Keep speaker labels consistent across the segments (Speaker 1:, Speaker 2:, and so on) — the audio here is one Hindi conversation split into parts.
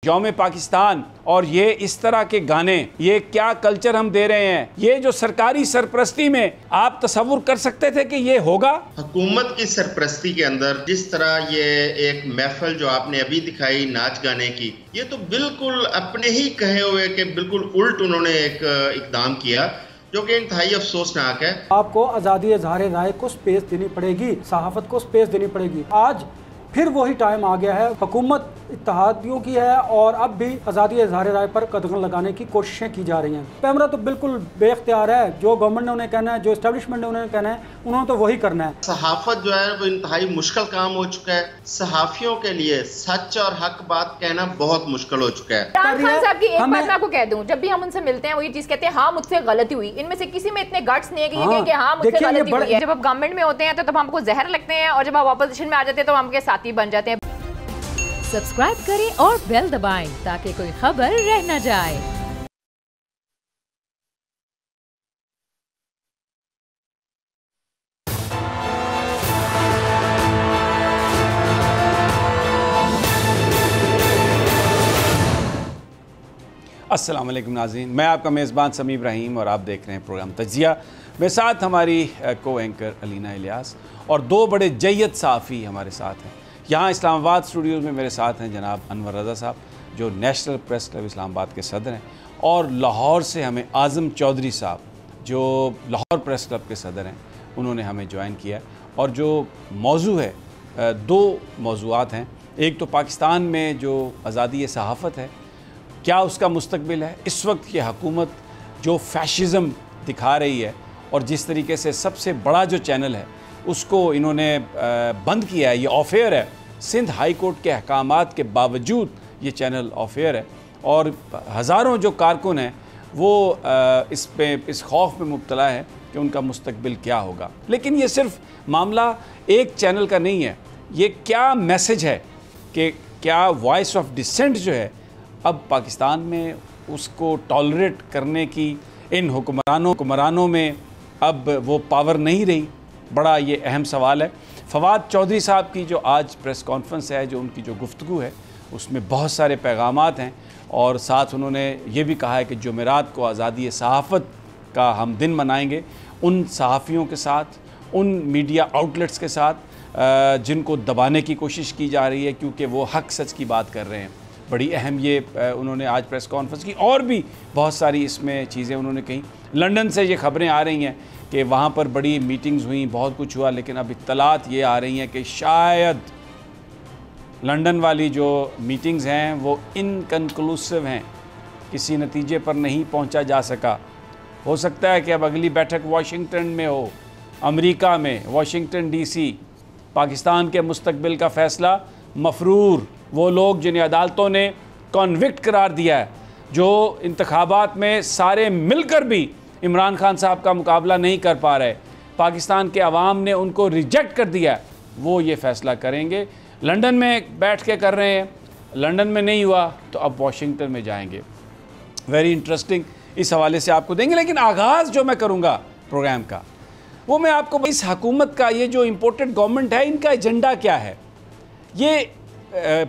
Speaker 1: यौम पाकिस्तान और ये इस तरह के गाने, ये क्या कल्चर हम दे रहे हैं। ये जो सरकारी सरपरस्ती में आप तसव्वुर कर सकते थे कि ये होगा?
Speaker 2: हुकूमत की सरपरस्ती के अंदर जिस तरह ये एक महफिल जो आपने अभी दिखाई नाच गाने की, ये तो बिल्कुल अपने ही कहे हुए के बिल्कुल उल्ट उन्होंने एक इकदाम किया जो कि इंतहाई अफसोसनाक है।
Speaker 3: आपको आज़ादी इज़हार राय को स्पेस देनी पड़ेगी, सहाफ़त को स्पेस देनी पड़ेगी। आज फिर वही टाइम आ गया है, हुकूमत इत्तेहादियों की है और अब भी आज़ादी इज़हार राय पर कदम लगाने की कोशिशें की जा रही हैं। कैमरा तो बिल्कुल बेख्तियार है, जो गवर्नमेंट ने उन्हें कहना है, जो इस्टेब्लिशमेंट ने उन्हें कहना है, उन्होंने तो वही करना है।
Speaker 2: सहाफत जो है वो इंतहाई मुश्किल काम हो चुका है। सहाफियों के लिए सच और हक बात कहना बहुत मुश्किल हो चुका है।
Speaker 4: इमरान खान साहब की एक बात मैं आपको कह दूं, जब भी हम उनसे मिलते हैं वही चीज कहते हैं, हाँ मुझसे गलती हुई। इनमें से किसी में इतने गट्स नहीं है कि ये कहें कि हाँ मुझसे गलती हुई है। जब आप गवर्नमेंट में होते हैं तो तब हमको जहर लगते हैं और जब आप ऑपोजिशन में आ जाते हैं तो हमके साथी बन जाते हैं।
Speaker 5: सब्सक्राइब करें और बेल दबाएं ताकि कोई खबर रह न जाए।
Speaker 1: अस्सलाम वालेकुम नाज़रीन, मैं आपका मेज़बान समी इब्राहिम और आप देख रहे हैं प्रोग्राम तज्ज़िया। मेरे साथ हमारी को एंकर अलीना इलियास और दो बड़े जय्यद साफ़ी हमारे साथ हैं। यहाँ इस्लामाबाद स्टूडियोज़ में मेरे साथ हैं जनाब अनवर रज़ा साहब जो नेशनल प्रेस क्लब इस्लामाबाद के सदर हैं, और लाहौर से हमें आज़म चौधरी साहब जो लाहौर प्रेस क्लब के सदर हैं, उन्होंने हमें ज्वाइन किया। और जो मौजू है, दो मौजूआत हैं। एक तो पाकिस्तान में जो आज़ादी सहाफ़त है, क्या उसका मुस्तकबिल है। इस वक्त की हुकूमत जो फैशिज़म दिखा रही है और जिस तरीके से सबसे बड़ा जो चैनल है उसको इन्होंने बंद किया है, ये ऑफ एयर है। सिंध हाई कोर्ट के अहकामात के बावजूद ये चैनल ऑफ एयर है और हज़ारों जो कारकुन हैं वो इस खौफ में मुब्तला है कि उनका मुस्तकबिल क्या होगा। लेकिन ये सिर्फ मामला एक चैनल का नहीं है, ये क्या मैसेज है कि क्या वॉइस ऑफ डिसेंट जो है अब पाकिस्तान में उसको टॉलरेट करने की इन हुक्मरानों में अब वो पावर नहीं रही। बड़ा ये अहम सवाल है। फवाद चौधरी साहब की जो आज प्रेस कॉन्फ्रेंस है, जो उनकी जो गुफ्तगू है, उसमें बहुत सारे पैगामात हैं और साथ उन्होंने ये भी कहा है कि जुमेरात को आज़ादी सहाफ़त का हम दिन मनाएंगे उन सहाफ़ियों के साथ, उन मीडिया आउटलेट्स के साथ जिनको दबाने की कोशिश की जा रही है क्योंकि वो हक सच की बात कर रहे हैं। बड़ी अहम ये उन्होंने आज प्रेस कॉन्फ्रेंस की, और भी बहुत सारी इसमें चीज़ें उन्होंने कही। लंदन से ये खबरें आ रही हैं कि वहाँ पर बड़ी मीटिंग्स हुई, बहुत कुछ हुआ, लेकिन अब इत्तलात ये आ रही हैं कि शायद लंदन वाली जो मीटिंग्स हैं वो इनकन्क्लूसिव हैं, किसी नतीजे पर नहीं पहुँचा जा सका। हो सकता है कि अब अगली बैठक वाशिंगटन में हो, अमेरिका में, वाशिंगटन DC। पाकिस्तान के मुस्तकबिल का फ़ैसला मफरूर वो लोग जिन्हें अदालतों ने कॉन्विक्ट करार दिया है, जो इंतखाबात में सारे मिलकर भी इमरान खान साहब का मुकाबला नहीं कर पा रहे, पाकिस्तान के अवाम ने उनको रिजेक्ट कर दिया है, वो ये फ़ैसला करेंगे। लंदन में बैठ के कर रहे हैं, लंदन में नहीं हुआ तो अब वाशिंगटन में जाएंगे। वेरी इंटरेस्टिंग, इस हवाले से आपको देंगे। लेकिन आगाज़ जो मैं करूँगा प्रोग्राम का, वो मैं आपको इस हुकूमत का, ये जो इम्पोर्टेड गवर्नमेंट है, इनका एजेंडा क्या है। ये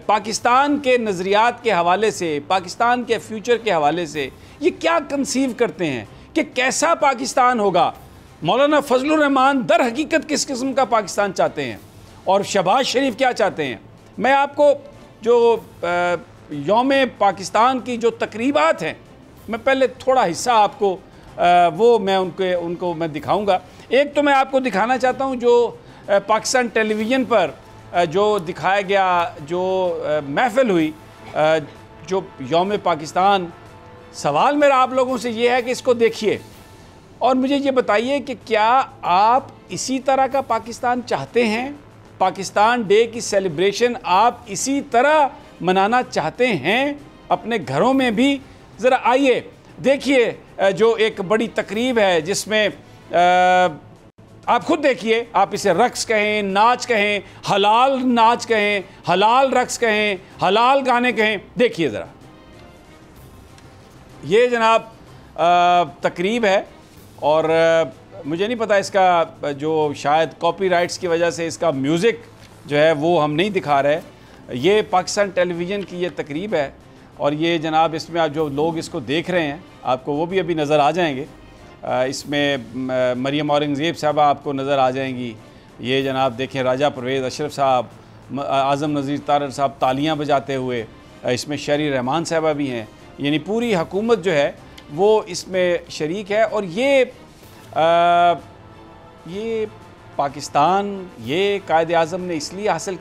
Speaker 1: पाकिस्तान के नज़रियात के हवाले से, पाकिस्तान के फ्यूचर के हवाले से ये क्या कंसीव करते हैं कि कैसा पाकिस्तान होगा। मौलाना फजलुर रहमान दर हकीकत किस किस्म का पाकिस्तान चाहते हैं और शहबाज शरीफ क्या चाहते हैं। मैं आपको जो यौम पाकिस्तान की जो तकरीबात हैं, मैं पहले थोड़ा हिस्सा आपको वो मैं उनको मैं दिखाऊंगा। एक तो मैं आपको दिखाना चाहता हूँ जो पाकिस्तान टेलीविज़न पर जो दिखाया गया, जो महफिल हुई जो यौम पाकिस्तान। सवाल मेरा आप लोगों से ये है कि इसको देखिए और मुझे ये बताइए कि क्या आप इसी तरह का पाकिस्तान चाहते हैं। पाकिस्तान डे की सेलिब्रेशन आप इसी तरह मनाना चाहते हैं अपने घरों में भी। ज़रा आइए देखिए जो एक बड़ी तकरीब है जिसमें आप खुद देखिए, आप इसे रक्स कहें, नाच कहें, हलाल नाच कहें, हलाल रक्स कहें, हलाल गाने कहें। देखिए ज़रा, ये जनाब तकरीब है और मुझे नहीं पता इसका जो शायद कॉपीराइट्स की वजह से इसका म्यूज़िक जो है वो हम नहीं दिखा रहे। ये पाकिस्तान टेलीविज़न की ये तकरीब है और ये जनाब इसमें आप जो लोग इसको देख रहे हैं आपको वो भी अभी नज़र आ जाएंगे। इसमें मरियम औरंगज़ेब साहबा आपको नज़र आ जाएंगी। ये जनाब देखें राजा परवेज़ अशरफ साहब, आज़म नज़ीर तारड़ साहब तालियां बजाते हुए, इसमें शहरी रहमान साहबा भी हैं। यानी पूरी हुकूमत जो है वो इसमें शरीक है। और ये पाकिस्तान, ये कायद आज़म ने इसलिए हासिल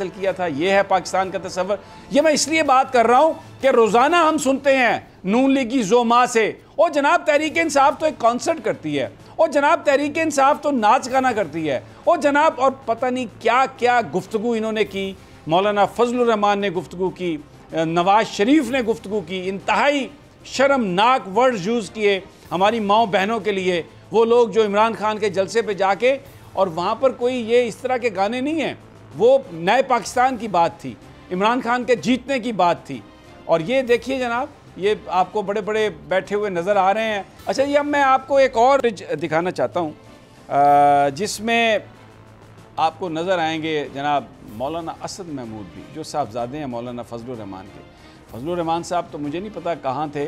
Speaker 1: किया था, ये है पाकिस्तान का तस्वर। ये मैं इसलिए बात कर रहा हूँ कि रोज़ाना हम सुनते हैं नून लीग की ज़ोमा से, और जनाब तहरीक इंसाफ तो एक कॉन्सर्ट करती है, और जनाब तहरीक इंसाफ तो नाच गाना करती है, और जनाब और पता नहीं क्या क्या गुफ्तगू इन्होंने की। मौलाना फजलुर रहमान ने गुफ्तगू की, नवाज शरीफ ने गुफ्तगू की, इंतहाई शर्मनाक वर्ड यूज़ किए हमारी माओ बहनों के लिए। वो लोग जो इमरान खान के जलसे पे जाके, और वहाँ पर कोई ये इस तरह के गाने नहीं हैं, वो नए पाकिस्तान की बात थी, इमरान खान के जीतने की बात थी। और ये देखिए जनाब, ये आपको बड़े बड़े बैठे हुए नज़र आ रहे हैं। अच्छा, ये अब मैं आपको एक और दिखाना चाहता हूँ जिसमें आपको नज़र आएंगे जनाब मौलाना असद महमूद भी, जो साहबजादे हैं मौलाना फजलुर रहमान के। फजलुर रहमान साहब तो मुझे नहीं पता कहाँ थे,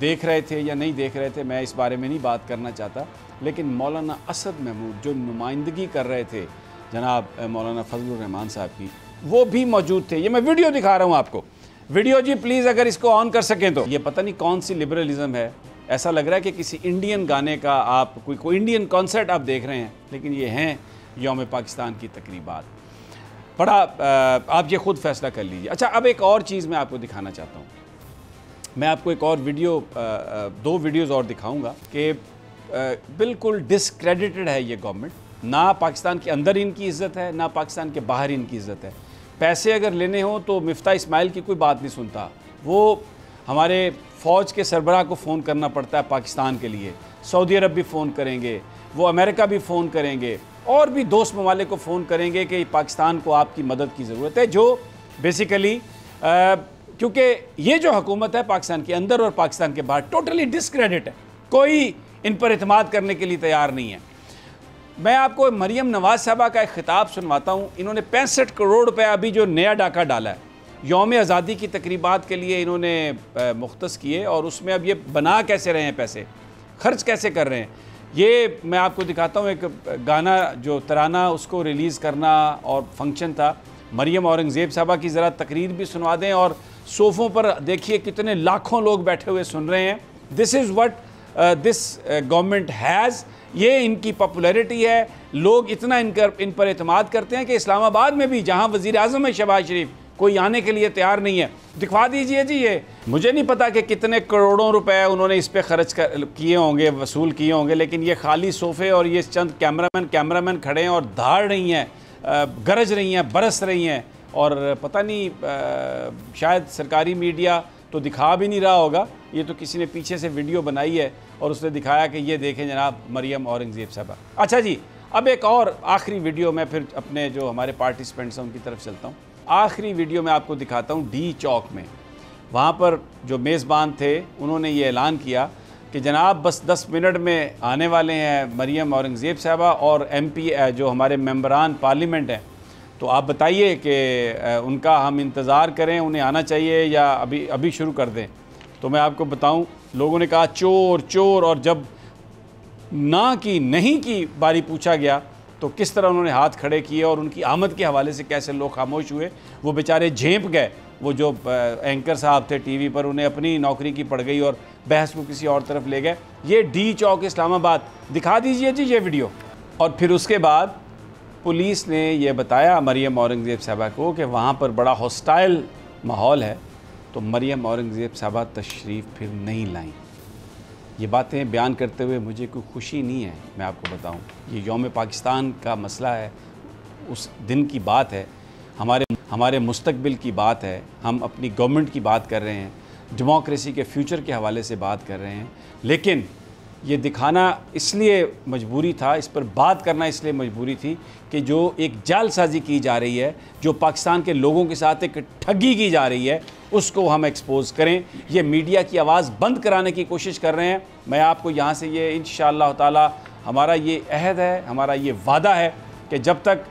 Speaker 1: देख रहे थे या नहीं देख रहे थे, मैं इस बारे में नहीं बात करना चाहता। लेकिन मौलाना असद महमूद जो नुमाइंदगी कर रहे थे जनाब मौलाना फजलुर रहमान साहब की, वो भी मौजूद थे। ये मैं वीडियो दिखा रहा हूँ आपको। वीडियो जी प्लीज़ अगर इसको ऑन कर सकें तो। ये पता नहीं कौन सी लिबरलिज़म है, ऐसा लग रहा है कि किसी इंडियन गाने का आप कोई इंडियन कॉन्सर्ट आप देख रहे हैं, लेकिन ये हैं यौम पाकिस्तान की तकरीबात। बड़ा आप ये ख़ुद फैसला कर लीजिए। अच्छा, अब एक और चीज़ मैं आपको दिखाना चाहता हूँ। मैं आपको एक और वीडियो, दो वीडियोज़ और दिखाऊँगा कि बिल्कुल डिसक्रेडिटेड है ये गवर्नमेंट। ना पाकिस्तान के अंदर इनकी इज़्ज़त है, ना पाकिस्तान के बाहर इनकी इज़्ज़त है। पैसे अगर लेने हो तो मिफ्ता इस्माइल की कोई बात नहीं सुनता, वो हमारे फ़ौज के सरबराह को फ़ोन करना पड़ता है पाकिस्तान के लिए। सऊदी अरब भी फ़ोन करेंगे, वो अमेरिका भी फ़ोन करेंगे, और भी दोस्त ममालिक को फ़ोन करेंगे कि पाकिस्तान को आपकी मदद की ज़रूरत है। जो बेसिकली क्योंकि ये जो हुकूमत है पाकिस्तान के अंदर और पाकिस्तान के बाहर टोटली डिसक्रेडिट है, कोई इन पर इत्मीनान करने के लिए तैयार नहीं है। मैं आपको मरियम नवाज़ साहबा का एक ख़िताब सुनवाता हूँ। इन्होंने 65 करोड़ रुपए अभी जो नया डाका डाला है यौम आज़ादी की तकरीबात के लिए इन्होंने मुख्तस किए, और उसमें अब ये बना कैसे रहे हैं, पैसे खर्च कैसे कर रहे हैं, ये मैं आपको दिखाता हूँ। एक गाना जो तराना उसको रिलीज़ करना और फंक्शन था। मरियम औरंगज़ेब साहबा की ज़रा तकरीर भी सुनवा दें, और सोफ़ों पर देखिए कितने लाखों लोग बैठे हुए सुन रहे हैं। This is what this government has. ये इनकी पॉपुलैरिटी है, लोग इतना इन पर एतमाद करते हैं कि इस्लामाबाद में भी जहाँ वज़ीर आज़म है शहबाज शरीफ, कोई आने के लिए तैयार नहीं है। दिखवा दीजिए जी। ये मुझे नहीं पता कि कितने करोड़ों रुपए उन्होंने इस पर खर्च किए होंगे, वसूल किए होंगे, लेकिन ये खाली सोफ़े और ये चंद कैमरामैन खड़े हैं और धाड़ रही हैं, गरज रही हैं, बरस रही हैं, और पता नहीं शायद सरकारी मीडिया तो दिखा भी नहीं रहा होगा। ये तो किसी ने पीछे से वीडियो बनाई है और उसने दिखाया कि ये देखें जनाब मरियम औरंगज़ेब साहबा। अच्छा जी, अब एक और आखिरी वीडियो में फिर अपने जो हमारे पार्टिसिपेंट्स हैं उनकी तरफ चलता हूँ। आखिरी वीडियो में आपको दिखाता हूँ डी चौक में। वहाँ पर जो मेज़बान थे उन्होंने ये ऐलान किया कि जनाब बस 10 मिनट में आने वाले हैं मरियम औरंगज़ेब साहबा और MP जो हमारे मेंबरान पार्लियामेंट हैं, तो आप बताइए कि उनका हम इंतज़ार करें, उन्हें आना चाहिए या अभी शुरू कर दें। तो मैं आपको बताऊं, लोगों ने कहा चोर चोर, और जब ना की नहीं की बारी पूछा गया तो किस तरह उन्होंने हाथ खड़े किए, और उनकी आमद के हवाले से कैसे लोग खामोश हुए। वो बेचारे झेंप गए, वो जो एंकर साहब थे TV पर, उन्हें अपनी नौकरी की पड़ गई और बहस को किसी और तरफ ले गए। ये डी चौक इस्लामाबाद, दिखा दीजिए जी ये वीडियो। और फिर उसके बाद पुलिस ने यह बताया मरियम औरंगज़ेब साहबा को कि वहाँ पर बड़ा हॉस्टाइल माहौल है, तो मरियम औरंगज़ेब साहबा तशरीफ़ फिर नहीं लाईं। ये बातें बयान करते हुए मुझे कोई खुशी नहीं है, मैं आपको बताऊं। ये यौम पाकिस्तान का मसला है, उस दिन की बात है, हमारे मुस्तकबिल की बात है, हम अपनी गवर्नमेंट की बात कर रहे हैं, डेमोक्रेसी के फ्यूचर के हवाले से बात कर रहे हैं। लेकिन ये दिखाना इसलिए मजबूरी था, इस पर बात करना इसलिए मजबूरी थी कि जो एक जालसाजी की जा रही है, जो पाकिस्तान के लोगों के साथ एक ठगी की जा रही है, उसको हम एक्सपोज़ करें। ये मीडिया की आवाज़ बंद कराने की कोशिश कर रहे हैं। मैं आपको यहाँ से ये इंशाअल्लाह ताला हमारा ये अहद है, हमारा ये वादा है कि जब तक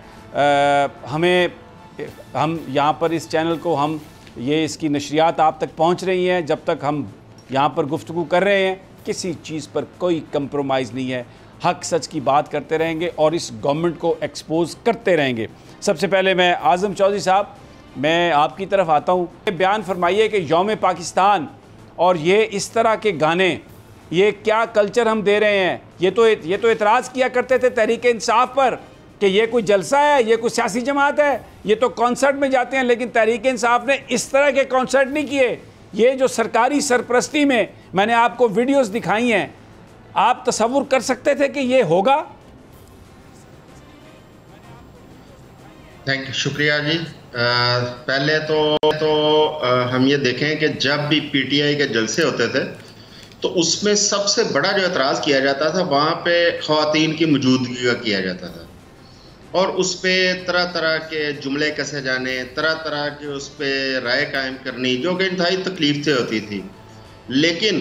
Speaker 1: हम यहाँ पर इस चैनल को हम ये इसकी नशरियात आप तक पहुँच रही हैं, जब तक हम यहाँ पर गुफ्तगू कर रहे हैं किसी चीज़ पर कोई कंप्रोमाइज़ नहीं है, हक सच की बात करते रहेंगे और इस गवर्नमेंट को एक्सपोज करते रहेंगे। सबसे पहले मैं आज़म चौधरी साहब, मैं आपकी तरफ आता हूँ। बयान फरमाइए कि यौम पाकिस्तान और ये इस तरह के गाने, ये क्या कल्चर हम दे रहे हैं? ये तो एतराज़ किया करते थे तहरीक इंसाफ पर कि ये कोई जलसा है, ये कोई सियासी जमात है, ये तो कॉन्सर्ट में जाते हैं, लेकिन तहरीक इंसाफ ने इस तरह के कॉन्सर्ट नहीं किए। ये जो सरकारी सरपरस्ती में मैंने आपको वीडियोस दिखाई हैं, आप तसव्वुर कर सकते थे कि ये होगा?
Speaker 2: थैंक यू, शुक्रिया जी। पहले तो हम ये देखें कि जब भी पीटीआई के जलसे होते थे तो उसमें सबसे बड़ा जो एतराज़ किया जाता था वहाँ पे ख़वातीन की मौजूदगी का किया जाता था और उस पर तरह तरह के जुमले कसे जाने, तरह तरह के उस पर राय कायम करनी, जो कि इंतहाई तकलीफ से होती थी। लेकिन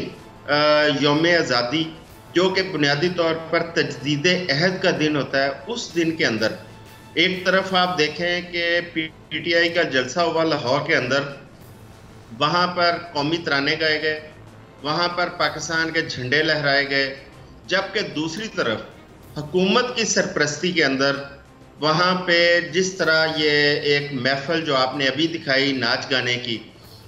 Speaker 2: यौम आज़ादी जो कि बुनियादी तौर पर तजदीद अहद का दिन होता है, उस दिन के अंदर एक तरफ आप देखें कि पीटीआई का जलसा हुआ लाहौर के अंदर, वहाँ पर कौमी तराने गाए गए, वहाँ पर पाकिस्तान के झंडे लहराए गए, जबकि दूसरी तरफ हुकूमत की सरपरस्ती के अंदर वहाँ पे जिस तरह ये एक महफिल जो आपने अभी दिखाई नाच गाने की,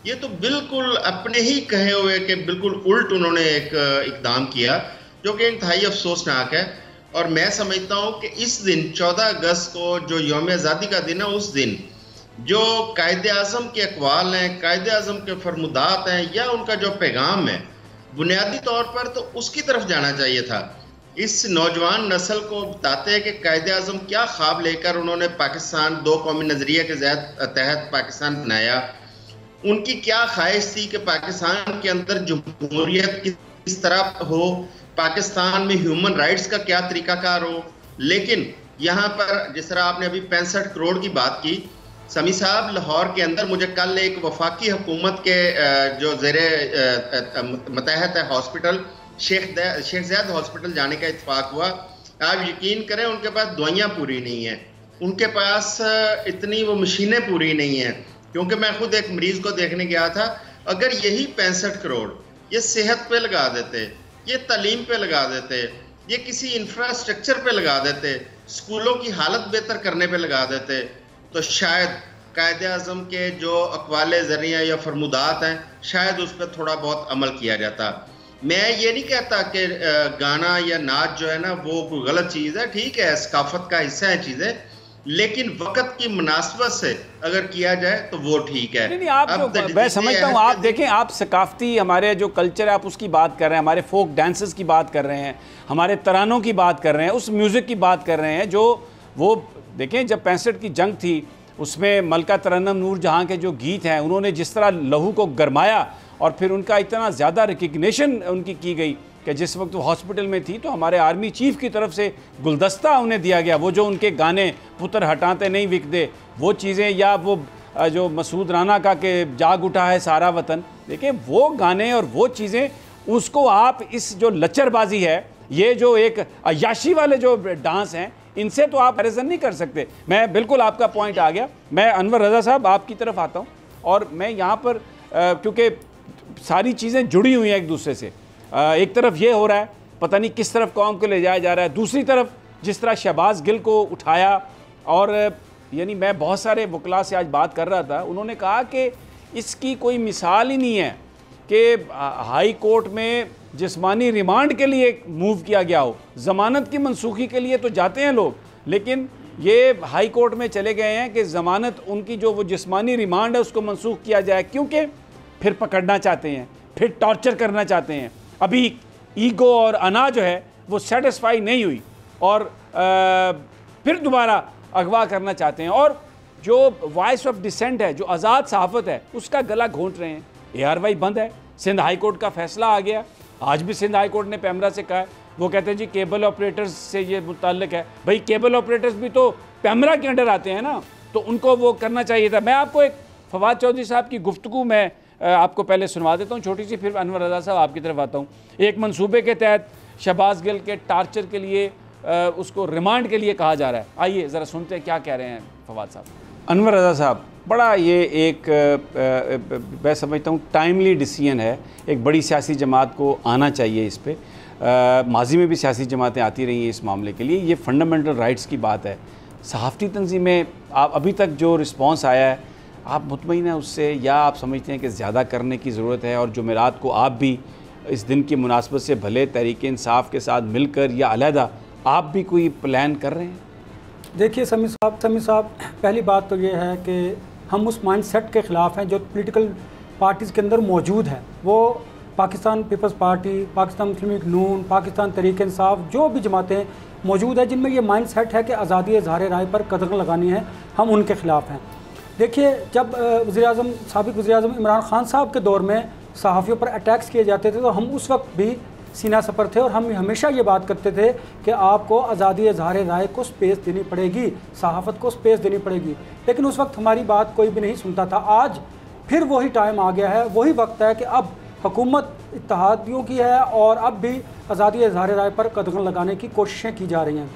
Speaker 2: ये तो बिल्कुल अपने ही कहे हुए कि बिल्कुल उल्ट उन्होंने एक इक़दाम किया, जो कि इंतहाई अफसोसनाक है। और मैं समझता हूँ कि इस दिन 14 अगस्त को जो यौम आज़ादी का दिन है, उस दिन जो कायदे आज़म के अक़वाल हैं, कायदे आज़म के फरमुदात हैं या उनका जो पैगाम है, बुनियादी तौर पर तो उसकी तरफ जाना चाहिए था। इस नौजवान नस्ल को बताते हैं कि कायदे आज़म क्या ख्वाब लेकर उन्होंने पाकिस्तान दो कौमी नज़रिए के तहत पाकिस्तान बनाया, उनकी क्या ख्वाहिश थी कि पाकिस्तान के अंदर जमहूरियत किस तरह हो, पाकिस्तान में ह्यूमन राइट्स का क्या तरीकाकार हो। लेकिन यहाँ पर जिस तरह आपने अभी 65 करोड़ की बात की, समी साहब, लाहौर के अंदर मुझे कल एक वफाकी हुकूमत के जो ज़ेरे मतहत है हॉस्पिटल शेख ज़ैद हॉस्पिटल जाने का इत्तेफाक हुआ। आप यकीन करें उनके पास दवाइयाँ पूरी नहीं हैं, उनके पास इतनी वो मशीनें पूरी नहीं हैं, क्योंकि मैं खुद एक मरीज़ को देखने गया था। अगर यही 65 करोड़ ये सेहत पे लगा देते, ये तालीम पे लगा देते, ये किसी इंफ्रास्ट्रक्चर पे लगा देते, स्कूलों की हालत बेहतर करने पे लगा देते, तो शायद कायदे आज़म के जो अक़वाले ज़रिया या फरमुदात हैं, शायद उस पर थोड़ा बहुत अमल किया जाता। मैं ये नहीं कहता कि गाना या नाच जो है ना वो कोई गलत चीज़ है, ठीक है, सकाफत का हिस्सा है चीज़ें, लेकिन वक्त की मुनासबत से अगर किया जाए तो वो ठीक है।
Speaker 1: नहीं, आप मैं समझता हूँ, आप देखें, आप सकाफती हमारे जो कल्चर है आप उसकी बात कर रहे हैं, हमारे फोक डांसेस की बात कर रहे हैं, हमारे तरानों की बात कर रहे हैं, उस म्यूज़िक की बात कर रहे हैं जो वो देखें जब 65 की जंग थी उसमें मलका तरन्नुम नूर जहाँ के जो गीत हैं उन्होंने जिस तरह लहू को गरमाया और फिर उनका इतना ज़्यादा रिकग्निशन उनकी की गई कि जिस वक्त वो हॉस्पिटल में थी तो हमारे आर्मी चीफ़ की तरफ से गुलदस्ता उन्हें दिया गया। वो जो उनके गाने पुत्र हटाते नहीं बिकदे वो चीज़ें, या वो जो मसूद राना का कि जाग उठा है सारा वतन, देखिए वो गाने और वो चीज़ें, उसको आप इस जो लच्चरबाजी है, ये जो एक अय्याशी वाले जो डांस हैं, इनसे तो आप कंपैरिजन नहीं कर सकते। मैं बिल्कुल आपका पॉइंट आ गया। मैं अनवर रज़ा साहब आपकी तरफ आता हूँ और मैं यहाँ पर क्योंकि सारी चीज़ें जुड़ी हुई हैं एक दूसरे से, एक तरफ ये हो रहा है पता नहीं किस तरफ कौम को ले जाया जा रहा है, दूसरी तरफ जिस तरह शहबाज गिल को उठाया, और यानी मैं बहुत सारे वकला से आज बात कर रहा था, उन्होंने कहा कि इसकी कोई मिसाल ही नहीं है कि हाई कोर्ट में जिस्मानी रिमांड के लिए मूव किया गया हो, ज़मानत की मनसूखी के लिए तो जाते हैं लोग, लेकिन ये हाई कोर्ट में चले गए हैं कि ज़मानत उनकी जो वो जिस्मानी रिमांड है उसको मनसूख किया जाए, क्योंकि फिर पकड़ना चाहते हैं, फिर टॉर्चर करना चाहते हैं। अभी ईगो और अना जो है वो सेटिस्फाई नहीं हुई और फिर दोबारा अगवा करना चाहते हैं, और जो वॉइस ऑफ डिसेंट है, जो आज़ाद सहाफ़त है, उसका गला घोंट रहे हैं। ARY बंद है, सिंध हाई कोर्ट का फैसला आ गया, आज भी सिंध हाई कोर्ट ने पैमरा से कहा है, वो कहते हैं जी केबल ऑपरेटर्स से ये मुताल्लिक है। भाई केबल ऑपरेटर्स भी तो पैमरा के अंडर आते हैं ना, तो उनको वो करना चाहिए था। मैं आपको एक फवाद चौधरी साहब की गुफ्तगू में आपको पहले सुनवा देता हूँ छोटी सी, फिर अनवर रज़ा साहब आपकी तरफ आता हूँ। एक मंसूबे के तहत शहबाज गिल के टार्चर के लिए उसको रिमांड के लिए कहा जा रहा है। आइए ज़रा सुनते हैं क्या कह रहे हैं फवाद साहब। अनवर रज़ा साहब, बड़ा ये एक मैं समझता हूँ टाइमली डिसीजन है। एक बड़ी सियासी जमात को आना चाहिए इस पर। माजी में भी सियासी जमातें आती रही हैं इस मामले के लिए। ये फंडामेंटल राइट्स की बात है। सहाफ़ती तंजीमें, आप अभी तक जो रिस्पॉन्स आया है, आप मुतमईन हैं उससे, या आप समझते हैं कि ज़्यादा करने की ज़रूरत है? और जुमेरात को आप भी इस दिन की मुनासबत से भले तहरीक इंसाफ के साथ मिलकर या अलहदा आप भी कोई प्लान कर रहे हैं?
Speaker 3: देखिए समी साहब, पहली बात तो ये है कि हम उस माइंड सेट के ख़िलाफ़ हैं जो पॉलिटिकल पार्टीज़ के अंदर मौजूद है। वो पाकिस्तान पीपल्स पार्टी, पाकिस्तान मुस्लिम लीग नून, पाकिस्तान तहरीक इंसाफ, जो भी जमातें मौजूद है जिनमें ये माइंड सेट है कि आज़ादी इज़हार राय पर कदम लगानी है, हम उनके ख़िलाफ़ हैं। देखिए, जब साबिक़ वज़ीर-ए-आज़म इमरान खान साहब के दौर में सहाफ़ियों पर अटैक्स किए जाते थे तो हम उस वक्त भी सीना सपर थे और हम हमेशा ये बात करते थे कि आपको आज़ादी इज़हार राय को स्पेस देनी पड़ेगी, सहाफ़त को स्पेस देनी पड़ेगी। लेकिन उस वक्त हमारी बात कोई भी नहीं सुनता था। आज फिर वही टाइम आ गया है, वही वक्त है कि अब हुकूमत इत्तेहादियों की है और अब भी आज़ादी इज़हार राय पर कदम लगाने की कोशिशें की जा रही हैं।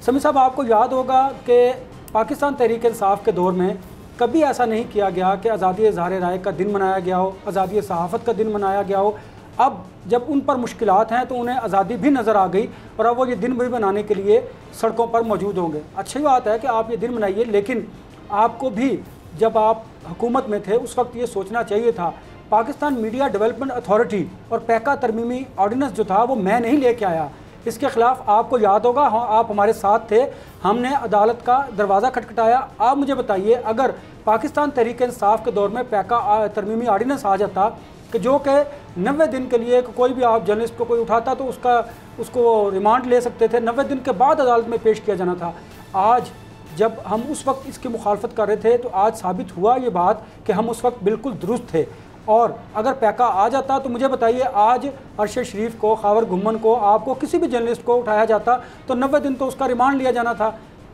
Speaker 3: समी साहब, आपको याद होगा कि पाकिस्तान तहरीक इंसाफ के दौर में कभी ऐसा नहीं किया गया कि आज़ादी इज़हार राय का दिन मनाया गया हो, आज़ादी सहाफ़त का दिन मनाया गया हो। अब जब उन पर मुश्किलात हैं तो उन्हें आज़ादी भी नज़र आ गई और अब वो ये दिन भी मनाने के लिए सड़कों पर मौजूद होंगे। अच्छी बात है कि आप ये दिन मनाइए, लेकिन आपको भी जब आप हुकूमत में थे उस वक्त ये सोचना चाहिए था। पाकिस्तान मीडिया डेवलपमेंट अथॉरिटी और पैका तरमीमी ऑर्डिनेंस जो था वो मैं नहीं लेके आया। इसके ख़िलाफ़ आपको याद होगा, आप हमारे साथ थे, हमने अदालत का दरवाज़ा खटखटाया। आप मुझे बताइए, अगर पाकिस्तान तहरीक इंसाफ के दौर में पैका तरमीमी ऑर्डिनेंस आ जाता कि जो कि 90 दिन के लिए कोई भी आप जर्नलिस्ट को कोई उठाता तो उसको रिमांड ले सकते थे, 90 दिन के बाद अदालत में पेश किया जाना था। आज जब हम उस वक्त इसकी मुखालफत कर रहे थे तो आज साबित हुआ ये बात कि हम उस वक्त बिल्कुल दुरुस्त थे। और अगर पैका आ जाता तो मुझे बताइए, आज अरशद शरीफ को, खावर घुम्मन को, आपको किसी भी जर्नलिस्ट को उठाया जाता तो 90 दिन तो उसका रिमांड लिया जाना था।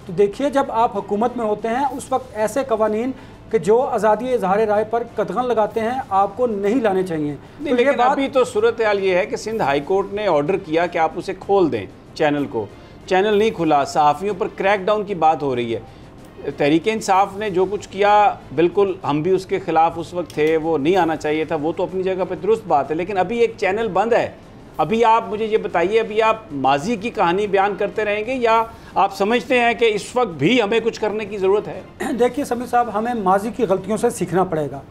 Speaker 3: तो देखिए, जब आप हुकूमत में होते हैं उस वक्त ऐसे कवानीन कि जो आज़ादी इज़हार राय पर कदम लगाते हैं आपको नहीं लाने चाहिए।
Speaker 1: तो लेकिन अभी तो सूरत हाल ये है कि सिंध हाई कोर्ट ने ऑर्डर किया कि आप उसे खोल दें, चैनल को। चैनल नहीं खुला, सहाफ़ियों पर क्रैकडाउन की बात हो रही है। तहरीक इंसाफ ने जो कुछ किया, बिल्कुल हम भी उसके ख़िलाफ़ उस वक्त थे, वो नहीं आना चाहिए था, वो तो अपनी जगह पर दुरुस्त बात है। लेकिन अभी एक चैनल बंद है। अभी आप मुझे ये बताइए, अभी आप माजी की कहानी बयान करते रहेंगे या आप समझते हैं कि इस वक्त भी हमें कुछ करने की ज़रूरत है?
Speaker 3: देखिए समीर साहब, हमें माजी की गलतियों से सीखना पड़ेगा।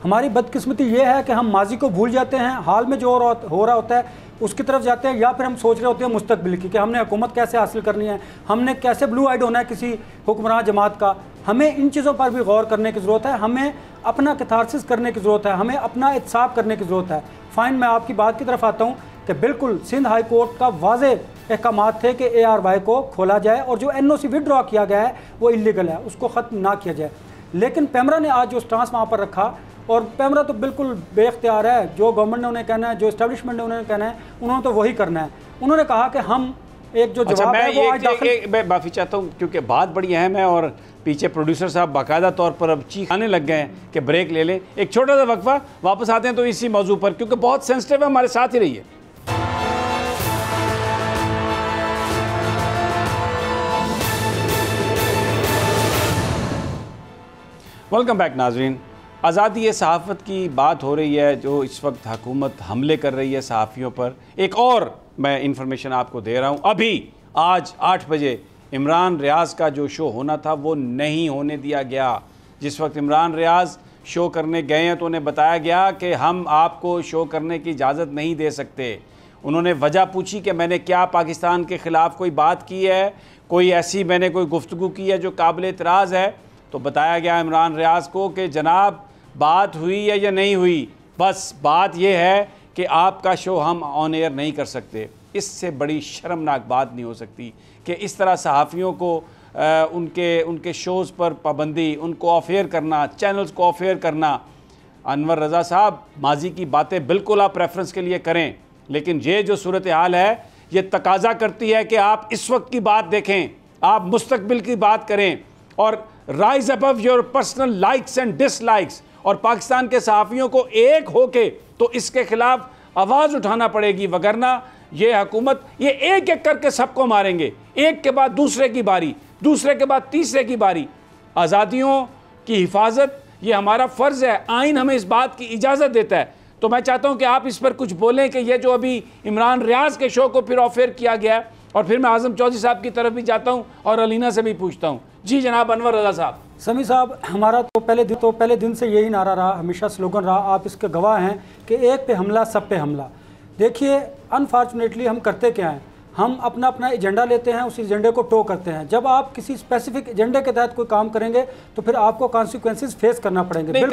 Speaker 3: हमारी बदकिस्मती ये है कि हम माजी को भूल जाते हैं, हाल में जो हो रहा होता है उसकी तरफ जाते हैं, या फिर हम सोच रहे होते हैं मुस्तकबिल की कि हमने हुकूमत कैसे हासिल करनी है, हमने कैसे ब्लू आइड होना है किसी हुक्मरान जमात का। हमें इन चीज़ों पर भी गौर करने की ज़रूरत है, हमें अपना कैथारसिस करने की ज़रूरत है, हमें अपना एहतसाब करने की ज़रूरत है। फ़ाइन, मैं आपकी बात की तरफ आता हूँ कि बिल्कुल सिंध हाई कोर्ट का वाज़े अहकामात थे कि ARY को खोला जाए और जो NOC विड्रॉ किया गया है वो इलीगल है, उसको ख़त्म ना किया जाए। लेकिन पैमरा ने आज जो स्टांस वहाँ पर रखा, और पैमरा तो बिल्कुल बेख्तियार है, जो गवर्नमेंट ने उन्हें कहना है, जो इस्टेब्लिशमेंट ने उन्हें कहना है, उन्होंने तो वही करना है। उन्होंने कहा कि हम एक जो जवाब है वो आज
Speaker 1: मैं माफ़ी चाहता हूँ क्योंकि बात बड़ी अहम है और पीछे प्रोड्यूसर साहब बाकायदा तौर पर अब चीखाने लग गए हैं कि ब्रेक ले लें। एक छोटा सा वक्फा, वापस आते हैं तो इसी मौजू पर, क्योंकि बहुत सेंसिटिव है, हमारे साथ ही रहिए। वेलकम बैक नाजरीन। आज़ादी सहाफ़त की बात हो रही है, जो इस वक्त हुकूमत हमले कर रही है सहाफ़ियों पर। एक और मैं इन्फॉर्मेशन आपको दे रहा हूँ, अभी आज 8 बजे इमरान रियाज़ का जो शो होना था वो नहीं होने दिया गया। जिस वक्त इमरान रियाज़ शो करने गए हैं तो उन्हें बताया गया कि हम आपको शो करने की इजाज़त नहीं दे सकते। उन्होंने वजह पूछी कि मैंने क्या पाकिस्तान के ख़िलाफ़ कोई बात की है, कोई ऐसी मैंने कोई गुफ्तगू की है जो काबिल एतराज़ है। तो बताया गया इमरान रियाज़ को कि जनाब बात हुई है या नहीं हुई, बस बात यह है कि आपका शो हम ऑन एयर नहीं कर सकते। इससे बड़ी शर्मनाक बात नहीं हो सकती कि इस तरह सहाफ़ियों को उनके शोज़ पर पाबंदी, उनको ऑफ एयर करना, चैनल्स को ऑफ एयर करना। अनवर रज़ा साहब, माजी की बातें बिल्कुल आप रेफरेंस के लिए करें, लेकिन ये जो सूरत हाल है ये तकाजा करती है कि आप इस वक्त की बात देखें, आप मुस्तकबिल की बात करें और rise above your personal likes and dislikes. और पाकिस्तान के सहाफ़ियों को एक होके तो इसके ख़िलाफ़ आवाज़ उठाना पड़ेगी, वगरना ये हुकूमत ये एक एक करके सबको मारेंगे, एक के बाद दूसरे की बारी, दूसरे के बाद तीसरे की बारी। आज़ादियों की हिफाजत ये हमारा फ़र्ज़ है, आइन हमें इस बात की इजाज़त देता है। तो मैं चाहता हूँ कि आप इस पर कुछ बोलें कि ये जो अभी इमरान रियाज के शो को फिर ऑफेयर किया गया, और फिर मैं आज़म चौधरी साहब की तरफ भी जाता हूँ और अलीना से भी पूछता हूँ। जी जनाब अनवर रज़ा साहब।
Speaker 3: समी साहब, हमारा तो पहले दिन से यही नारा रहा, हमेशा स्लोगन रहा, आप इसके गवाह हैं कि एक पे हमला सब पे हमला। देखिए अनफॉर्चुनेटली हम करते क्या हैं, हम अपना अपना एजेंडा लेते हैं, उस एजेंडे को टो करते हैं। जब आप किसी स्पेसिफिक एजेंडे के तहत कोई काम करेंगे तो फिर आपको कॉन्सिक्वेंसेस फेस करना पड़ेंगे।
Speaker 1: देखिए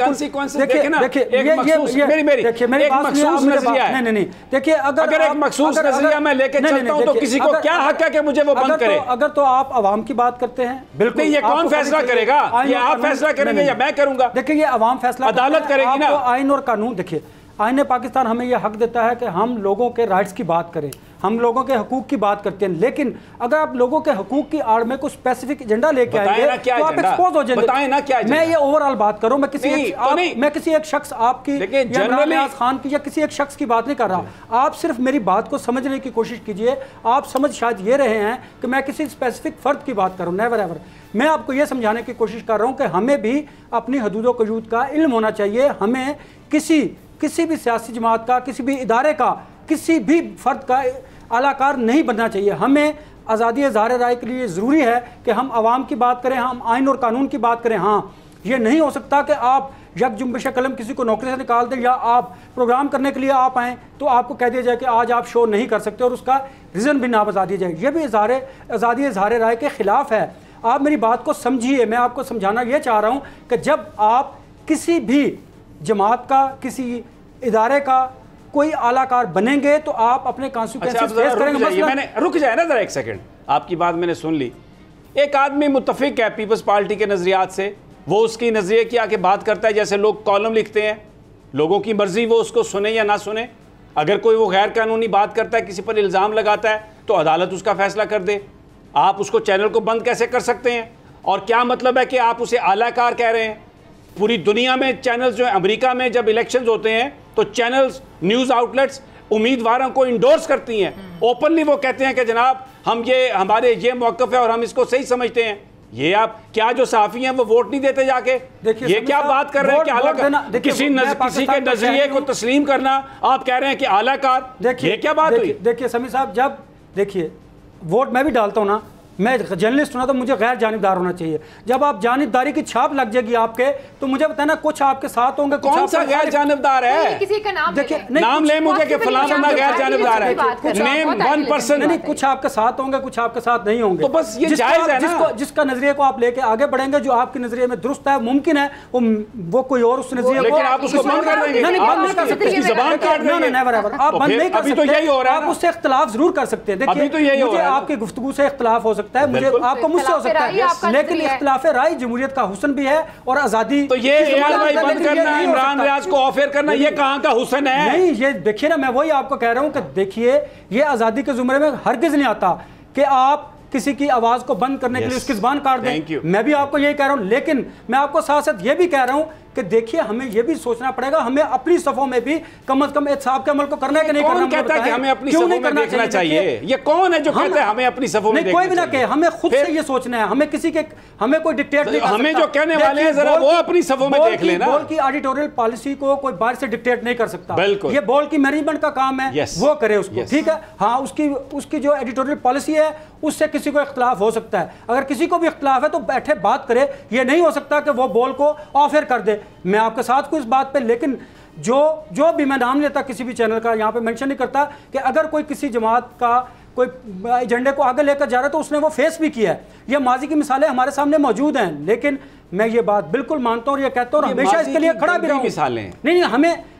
Speaker 1: मेरी बात नहीं, देखिए अगर एक मखसूस नजरिया मैं लेके चलता हूं तो किसी को क्या हक है कि मुझे वो बंद करे?
Speaker 3: अगर तो आप आवाम की बात करते हैं, बिल्कुल
Speaker 1: ये कौन फैसला करेगा? ये आप फैसला करेंगे या मैं करूंगा?
Speaker 3: देखिए ये अवाम फैसला,
Speaker 1: अदालत करेगी ना।
Speaker 3: आइन और कानून, देखिए आईन पाकिस्तान हमें यह हक देता है कि हम लोगों के राइट्स की बात करें, हम लोगों के हकूक की बात करते हैं, लेकिन अगर आप लोगों के हकूक की आड़ में कुछ स्पेसिफिक एजेंडा लेके आएंगे तो आप एक्सपोज हो जाएंगे।
Speaker 1: बताएं ना क्या
Speaker 3: मैं ये ओवरऑल बात करूं, मैं किसी एक शख्स आपकी या खान की या किसी एक शख्स की बात नहीं कर रहा। आप सिर्फ मेरी बात को समझने की कोशिश कीजिए। आप समझ शायद ये रहे हैं कि मैं किसी स्पेसिफिक फर्द की बात करूं, नेवर एवर। मैं आपको ये समझाने की कोशिश कर रहा हूं कि हमें भी अपनी हदूद व हदूद का इल्म होना चाहिए। हमें किसी भी सियासी जमात का, किसी भी इदारे का, किसी भी फर्द का आलाकार नहीं बनना चाहिए। हमें आज़ादी इज़हार राय के लिए ज़रूरी है कि हम आवाम की बात करें, हम आइन और कानून की बात करें। हाँ, ये नहीं हो सकता कि आप यकजुम्बिश कलम किसी को नौकरी से निकाल दें या आप प्रोग्राम करने के लिए आप आएँ तो आपको कह दिया जाए कि आज आप शो नहीं कर सकते और उसका रीज़न भी ना बता दिया जाए। ये भी आज़ादी इज़हार राय के ख़िलाफ़ है। आप मेरी बात को समझिए। मैं आपको समझाना ये चाह रहा हूँ कि जब आप किसी भी जमात का, किसी इदारे का कोई आलाकार बनेंगे तो आप अपने कॉन्सिक्वेंसेस फेस करेंगे।
Speaker 1: मैंने रुक जाए ना जरा एक सेकंड, आपकी बात मैंने सुन ली। एक आदमी मुत्तफिक है पीपल्स पार्टी के नजरियात से, वो उसकी नजरिए की आके बात करता है, जैसे लोग कॉलम लिखते हैं, लोगों की मर्जी वो उसको सुने या ना सुने। अगर कोई वो गैर कानूनी बात करता है, किसी पर इल्ज़ाम लगाता है, तो अदालत उसका फैसला कर दे। आप उसको चैनल को बंद कैसे कर सकते हैं? और क्या मतलब है कि आप उसे आलाकार कह रहे हैं? पूरी दुनिया में चैनल्स जो है, अमेरिका में जब इलेक्शंस होते हैं तो चैनल्स, न्यूज़ आउटलेट्स उम्मीदवारों को इंडोर्स करती हैं। ओपनली वो कहते हैं कि जनाब हमारे ये मौक़िफ़ है और हम इसको सही समझते हैं। ये आप क्या जो सहाफ़ी हैं वो वोट नहीं देते जाके? ये क्या बात कर रहे हैं कि आलाकार, किसी के नजरिए को तस्लीम करना, आप कह रहे हैं कि आलाकार, ये क्या बात हुई?
Speaker 3: देखिए समी साहब, जब देखिए वोट मैं भी डालता हूँ ना, मैं जर्नलिस्ट हूं ना, तो मुझे गैर जानिबदार होना चाहिए। जब आप जानिबदारी की छाप लग जाएगी आपके, तो मुझे बताना कुछ आपके साथ होंगे।
Speaker 1: कौन सा गैर जानिबदार है?
Speaker 4: किसी का नाम
Speaker 3: देखिए,
Speaker 1: नाम ले मुझे कि फलां बंदा गैर जानिबदार है। Name one person.
Speaker 3: नहीं, कुछ आपके साथ होंगे, कुछ आपके साथ नहीं होंगे।
Speaker 1: तो बस ये जायज है ना।
Speaker 3: जिसका नजरिए को आप लेके आगे बढ़ेंगे, जो आपके नजरिए में दुरुस्त है, मुमकिन है वो कोई और उस नजरिए को,
Speaker 1: लेकिन आप उसको बंद कर देंगे।
Speaker 3: नहीं, बंद नहीं कर सकते,
Speaker 1: ज़बान काट देंगे।
Speaker 3: आप बंद नहीं कर सकते।
Speaker 1: तो यही हो रहा है,
Speaker 3: आप उससे इख्तिलाफ जरूर कर सकते हैं। देखिए, मुझे आपकी गुफ्तगू से इख्तिलाफ हो सकता है, मुझे आपको मुझसे हो सकता है, लेकिन इख्तिलाफ राय जमहूरियत का हुस्न भी है और आजादी।
Speaker 1: तो ये एआरवाई बंद करना, इमरान रियाज को ऑफर करना, ये कहां का हुस्न है?
Speaker 3: नहीं, ये देखिए ना, मैं वही आपको कह रहा हूं कि देखिए, ये आजादी के जुमरे में हरगिज नहीं आता कि आप किसी की आवाज को बंद करने के लिए उसकी जुबान काट दें। मैं भी आपको यही कह रहा हूं, लेकिन मैं आपको साथ साथ ये भी कह रहा हूं कि देखिए, हमें यह भी सोचना पड़ेगा, हमें अपनी सफों में भी कम से कम एहतिसाब के अमल को करना है कि नहीं करना।
Speaker 1: कौन कहता है कि हमें अपनी सफों में देखना चाहिए? ये कौन है जो कहता है हमें अपनी सफों में देखना चाहिए?
Speaker 3: कोई भी ना कहे, हमें खुद से ये सोचना है। हमें किसी के, हमें कोई डिक्टेट नहीं कर सकता।
Speaker 1: हमें जो कहने वाले हैं जरा वो अपनी सफों में देख लेना।
Speaker 3: बोल की एडिटोरियल पॉलिसी को कोई बाहर से डिक्टेट नहीं कर सकता।
Speaker 1: बिल्कुल,
Speaker 3: ये बोल की मैनेजमेंट का काम है, वो करे उसको, ठीक है। हाँ, उसकी जो एडिटोरियल पॉलिसी है उससे किसी को इख्तिलाफ हो सकता है। अगर किसी को भी इख्तिलाफ है तो बैठे बात करे। ये नहीं हो सकता कि वो बोल को ऑफर कर दे। मैं आपके साथ को इस बात पे, लेकिन जो भी मैं नाम लेता किसी भी चैनल का, यहां पे मेंशन नहीं करता कि अगर कोई किसी जमात का कोई एजेंडे को आगे लेकर जा रहा है तो उसने वो फेस भी किया है। ये माजी की मिसालें हमारे सामने मौजूद हैं, लेकिन मैं ये बात बिल्कुल मानता हूं और ये कहता हूं, हमेशा इसके लिए खड़ा भी रहूं।
Speaker 1: मिसालें
Speaker 3: नहीं,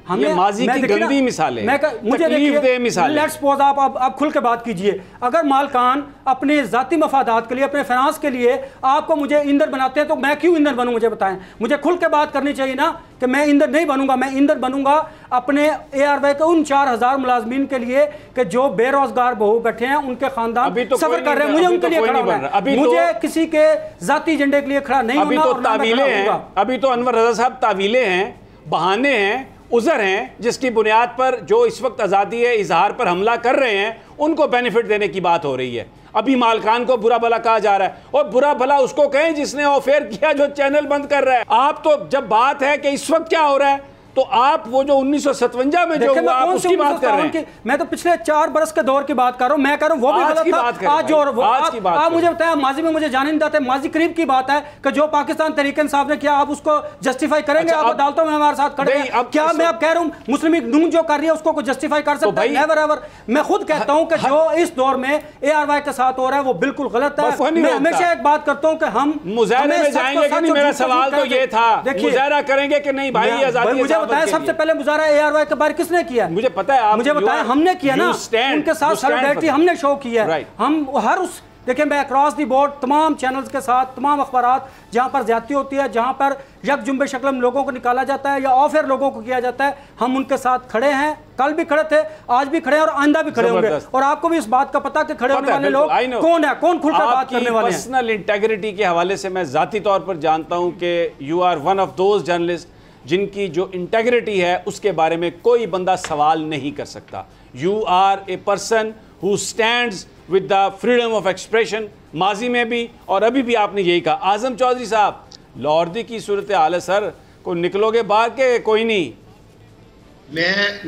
Speaker 3: हमें
Speaker 1: माजी की गंदी मिसालें,
Speaker 3: मुझे देखिए, लेट्स सपोज आप खुल के बात कीजिए। अगर मालकान अपने जाती मफादात के लिए, अपने फाइनेंस के लिए आपको मुझे ईंधन बनाते हैं, तो मैं क्यों ईंधन बनूं? मुझे बताएं। मुझे खुल के बात करनी चाहिए ना कि मैं ईंधन नहीं बनूंगा। मैं ईंधन बनूंगा अपने ARY के उन 4000 मुलाजमीन के लिए कि जो बेरोजगार बहु बैठे हैं, उनके खानदान सफर कर रहे हैं। मुझे उनके लिए खड़ा होना है, मुझे किसी के जाती एजेंडे के लिए खड़ा नहीं होना।
Speaker 1: अभी तो अनवर रज़ा साहब तावीलें हैं, बहाने हैं, उज़र हैं जिसकी बुनियाद पर जो इस वक्त आज़ादी इजहार पर हमला कर रहे हैं उनको बेनिफिट देने की बात हो रही है। अभी मालकान को बुरा भला कहा जा रहा है, और बुरा भला उसको कहें जिसने ऑफेयर किया, जो चैनल बंद कर रहा है। आप तो जब बात है कि इस वक्त क्या हो रहा है, तो आप वो जो 1957 में जो हुआ आप उसकी बात कर रहे हैं।
Speaker 3: मैं तो पिछले 4 बरस के दौर की बात कर रहा हूं। मैं कह रहा हूं वो भी गलत था। आज जो आप मुझे बताया, माजी में मुझे जाने नहीं देते, माजी करीब की बात है कि जो पाकिस्तान तहरीक इंसाफ ने किया आप उसको जस्टिफाई करेंगे? आप अदालतों में हमारे साथ खड़े हैं, क्या मैं अब कह रहा हूं मुस्लिम लीग नून जो कर रही है उसको जस्टिफाई कर सकता है? Never ever. मैं खुद कहता हूं कि जो इस दौर में ARY के साथ हो रहा है वो बिल्कुल गलत है। मैं हमेशा एक बात करता हूं कि हम
Speaker 1: मुजाहरे में जाएंगे कि नहीं। मेरा सवाल तो ये था, मुजाहरा करेंगे कि नहीं भाई? आजादी
Speaker 3: मुझे बताया सबसे पहले मुजाहरा ARY के बारे किसने किया?
Speaker 1: मुझे पता है, आप
Speaker 3: मुझे बताया हमने किया ना, उनके साथ सॉलिडारिटी हमने शो किया। हम हर उस देखिए, मैं अक्रॉस दी बोर्ड तमाम चैनल्स के साथ, तमाम अखबारात जहां पर ज्यादती होती है, जहां पर यकजुम्बे शक्लम लोगों को निकाला जाता है या ऑफेयर लोगों को किया जाता है, हम उनके साथ खड़े हैं। कल भी खड़े थे, आज भी खड़े हैं और आइंदा भी खड़े होंगे। और आपको भी इस बात का पता कि खड़े होने वाले लोग कौन है, कौन खुलकर बात करने वाले हैं।
Speaker 1: पर्सनल इंटेग्रिटी के हवाले से मैं जाती तौर पर जानता हूं कि you are one of those journalist जिनकी जो इंटेग्रिटी है उसके बारे में कोई बंदा सवाल नहीं कर सकता। You are a person who stands with the freedom of expression. माजी में भी और अभी भी आपने यही कहा। आजम चौधरी साहब, लाहौरदी की सूरत हाल है सर, को निकलोगे बाहर के? कोई नहीं।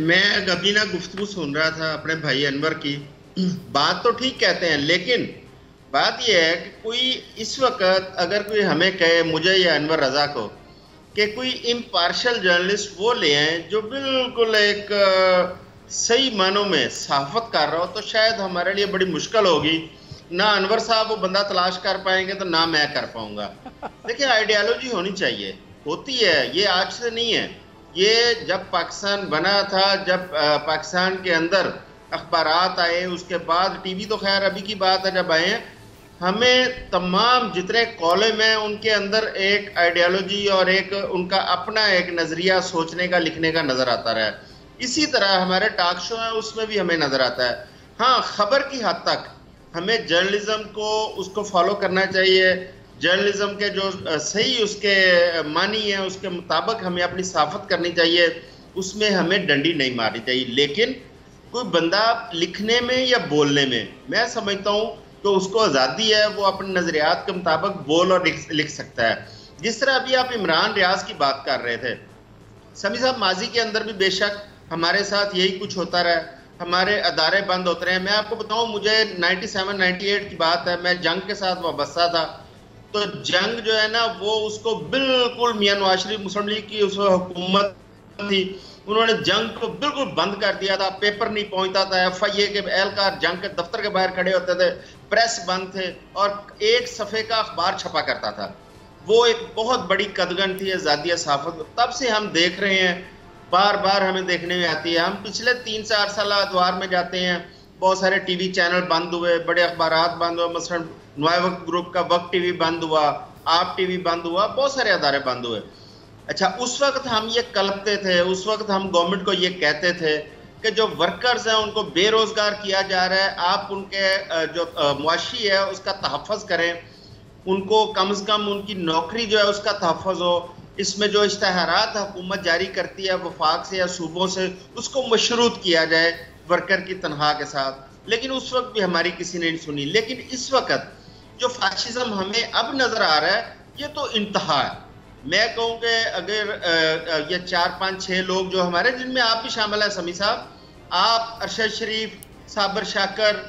Speaker 2: मैं अभी ना गुफ्तगू सुन रहा था अपने भाई अनवर की। बात तो ठीक कहते हैं, लेकिन बात यह है कि कोई इस वक्त अगर कोई हमें कहे, मुझे या अनवर रजा को, कि कोई इम्पार्शल जर्नलिस्ट वो ले आए जो बिल्कुल एक सही मानों में सहाफत कर रहा हो, तो शायद हमारे लिए बड़ी मुश्किल होगी। ना अनवर साहब वो बंदा तलाश कर पाएंगे, तो ना मैं कर पाऊंगा। देखिए, आइडियालॉजी होनी चाहिए, होती है, ये आज से नहीं है। ये जब पाकिस्तान बना था, जब पाकिस्तान के अंदर अखबारात आए, उसके बाद टीवी तो खैर अभी की बात है जब आए हैं, हमें तमाम जितने कॉलम हैं उनके अंदर एक आइडियालॉजी और एक उनका अपना एक नज़रिया सोचने का, लिखने का नज़र आता रहा है। इसी तरह हमारे टॉक शो हैं, उसमें भी हमें नज़र आता है। हाँ, खबर की हद तक हमें जर्नलिज्म को उसको फॉलो करना चाहिए। जर्नलिज्म के जो सही उसके मानी है उसके मुताबिक हमें अपनी सहाफत करनी चाहिए, उसमें हमें डंडी नहीं मारनी चाहिए। लेकिन कोई बंदा लिखने में या बोलने में, मैं समझता हूँ तो उसको आज़ादी है, वो अपने नज़रियात के मुताबिक बोल और लिख सकता है। जिस तरह अभी आप इमरान रियाज की बात कर रहे थे, समी साहब, माजी के अंदर भी बेशक हमारे साथ यही कुछ होता रहा, हमारे अदारे बंद होते रहे। मैं आपको बताऊं, मुझे 97-98 की बात है, मैं जंग के साथ वाबस्ता था। तो जंग जो है ना, वो उसको बिल्कुल मियां नवाज शरीफ मुस्लिम लीग की उस हुकूमत थी, उन्होंने जंग को बिल्कुल बंद कर दिया था। पेपर नहीं पहुंचता था, FIA के एहलकार जंग के दफ्तर के बाहर खड़े होते थे, प्रेस बंद थे और एक सफ़े का अखबार छपा करता था। वो एक बहुत बड़ी कदगन थी आज़ादी सहाफत। तब से हम देख रहे हैं, बार बार हमें देखने में आती है। हम पिछले 3-4 साल अदवार में जाते हैं, बहुत सारे TV चैनल बंद हुए, बड़े अखबारात बंद हुए, मसलन नए वक्त ग्रुप का वक्त TV बंद हुआ, आप TV बंद हुआ, बहुत सारे अदारे बंद हुए। अच्छा, उस वक्त हम ये कलपते थे, उस वक्त हम गवर्नमेंट को ये कहते थे कि जो वर्कर्स हैं उनको बेरोजगार किया जा रहा है, आप उनके जो मुआशी है उसका तहफ़्फ़ुज़ करें, उनको कम से कम उनकी नौकरी जो है उसका तहफ़्फ़ुज़ हो। इसमें जो इश्तहारात हुकूमत जारी करती है वफाक से या सूबों से, उसको मशरूत किया जाए वर्कर की तनख्वाह के साथ। लेकिन उस वक्त भी हमारी किसी ने नहीं सुनी। लेकिन इस वक्त जो फाशिज्म हमें अब नज़र आ रहा है, ये तो इंतहा है। मैं कहूँ कि अगर ये 4-5-6 लोग जो हमारे, जिनमें आप भी शामिल हैं समी साहब, आप, अरशद शरीफ, साबर शाकर,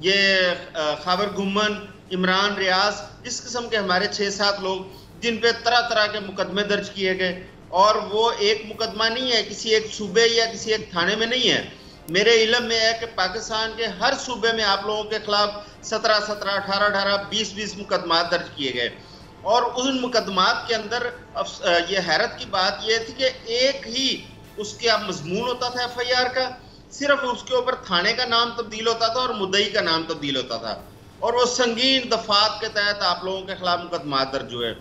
Speaker 2: ये खाबर घुमन, इमरान रियाज, इस किस्म के हमारे 6-7 लोग जिन पे तरह तरह के मुकदमे दर्ज किए गए, और वो एक मुकदमा नहीं है, किसी एक सूबे या किसी एक थाने में नहीं है। मेरे इल्म में है कि पाकिस्तान के हर सूबे में आप लोगों के खिलाफ 17-17, 18-18, 20-20 मुकदमा दर्ज किए गए। और उन मुकदमात के अंदर ये हैरत की बात यह थी कि एक ही उसके मजमून होता था FIR का, सिर्फ उसके ऊपर थाने का नाम तब्दील होता था और मुद्दई का नाम तब्दील होता था, और वो संगीन दफात के तहत आप लोगों के खिलाफ मुकदमा दर्ज हुए।